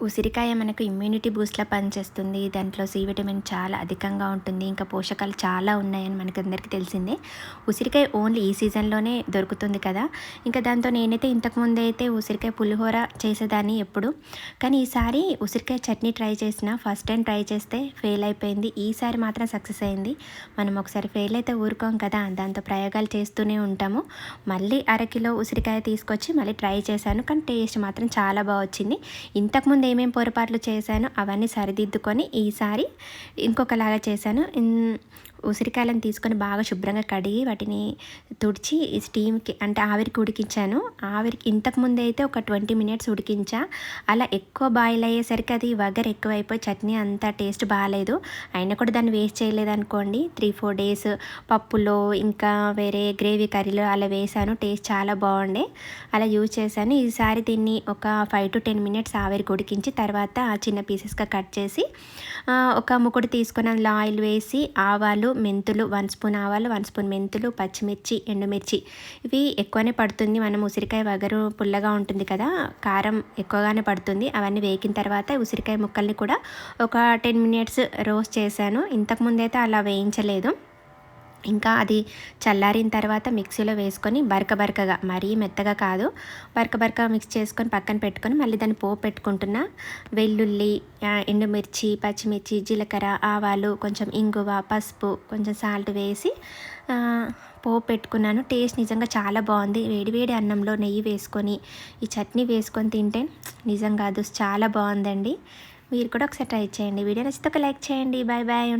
ఉసిరికాయ మనకు ఇమ్యూనిటీ బూస్ట్‌లా పనిచేస్తుంది. దాంట్లో సి విటమిన్ చాలా అధికంగా ఉంటుంది. ఇంకా పోషకాలు చాలా ఉన్నాయని మనకందరికీ తెలిసిందే. ఉసిరికాయ ఓన్లీ ఈ సీజన్‌లోనే దొరుకుతుంది కదా! ఇంకా దాంతో నేనైతే ఇంతకుముందైతే ఉసిరికాయ పులిహోర చేసేదాన్ని ఎప్పుడు. కానీ ఈసారి ఉసిరికాయ చట్నీ ట్రై చేసిన. ఫస్ట్ టైం ట్రై చేస్తే ఫెయిల్ అయిపోయింది. ఈసారి మాత్రం సక్సెస్ అయింది. మనం ఒకసారి ఫెయిల్ అయితే ఊరుకోం కదా! దాంతో ప్రయోగాలు చేస్తూనే ఉంటాము. మళ్ళీ అరకిలో ఉసిరికాయ తీసుకొచ్చి మళ్ళీ ట్రై చేశాను. కానీ టేస్ట్ మాత్రం చాలా బా వచ్చింది. ఇంతకుముందు ఏమేం పొరపాట్లు చేశానో అవన్నీ సరిదిద్దుకొని ఈసారి ఇంకొకలాగా చేశాను. ఉసిరికాయలను తీసుకొని బాగా శుభ్రంగా కడిగి వాటిని తుడిచి స్టీమ్‌కి అంటే ఆవిరికి ఉడికించాను. ఆవిరికి ఇంతకుముందు అయితే ఒక 20 మినిట్స్ ఉడికించా. అలా ఎక్కువ బాయిల్ అయ్యేసరికి అది వగరు ఎక్కువైపోయి చట్నీ అంత టేస్ట్ బాలేదు. అయినా కూడా దాన్ని వేస్ట్ చేయలేదనుకోండి. 3, 4 డేస్ పప్పులో ఇంకా వేరే గ్రేవీ కర్రీలో అలా వేశాను. టేస్ట్ చాలా బాగుండే. అలా యూజ్ చేశాను. ఈసారి దీన్ని ఒక 5-10 మినిట్స్ ఆవిరికి ఉడికించి తర్వాత చిన్న పీసెస్‌గా కట్ చేసి ఒక ముకుడు తీసుకొని అందులో ఆయిల్ వేసి ఆవాలు, మెంతులు 1 స్పూన్ ఆవాలు, 1 స్పూన్ మెంతులు, పచ్చిమిర్చి, ఎండుమిర్చి ఇవి ఎక్కువనే పడుతుంది. మనం ఉసిరికాయ వగరు పుల్లగా ఉంటుంది కదా! కారం ఎక్కువగానే పడుతుంది. అవన్నీ వేగిన తర్వాత ఉసిరికాయ ముక్కల్ని కూడా ఒక 10 మినిట్స్ రోస్ట్ చేశాను. ఇంతకుముందైతే అలా వేయించలేదు. ఇంకా అది చల్లారిన తర్వాత మిక్సీలో వేసుకొని బరకగా మరీ మెత్తగా కాదు, బరకగా మిక్స్ చేసుకొని పక్కన పెట్టుకొని మళ్ళీ దాన్ని పోపు పెట్టుకుంటున్నా. వెల్లుల్లి, ఎండుమిర్చి, పచ్చిమిర్చి, జీలకర్ర, ఆవాలు, కొంచెం ఇంగువ, పసుపు, కొంచెం సాల్ట్ వేసి పోపు పెట్టుకున్నాను. టేస్ట్ నిజంగా చాలా బాగుంది. వేడివేడి అన్నంలో నెయ్యి వేసుకొని ఈ చట్నీ వేసుకొని తింటే నిజంగా అది చాలా బాగుందండి. మీరు కూడా ఒకసారి ట్రై చేయండి. వీడియో నచ్చితే ఒక లైక్ చేయండి. Bye bye.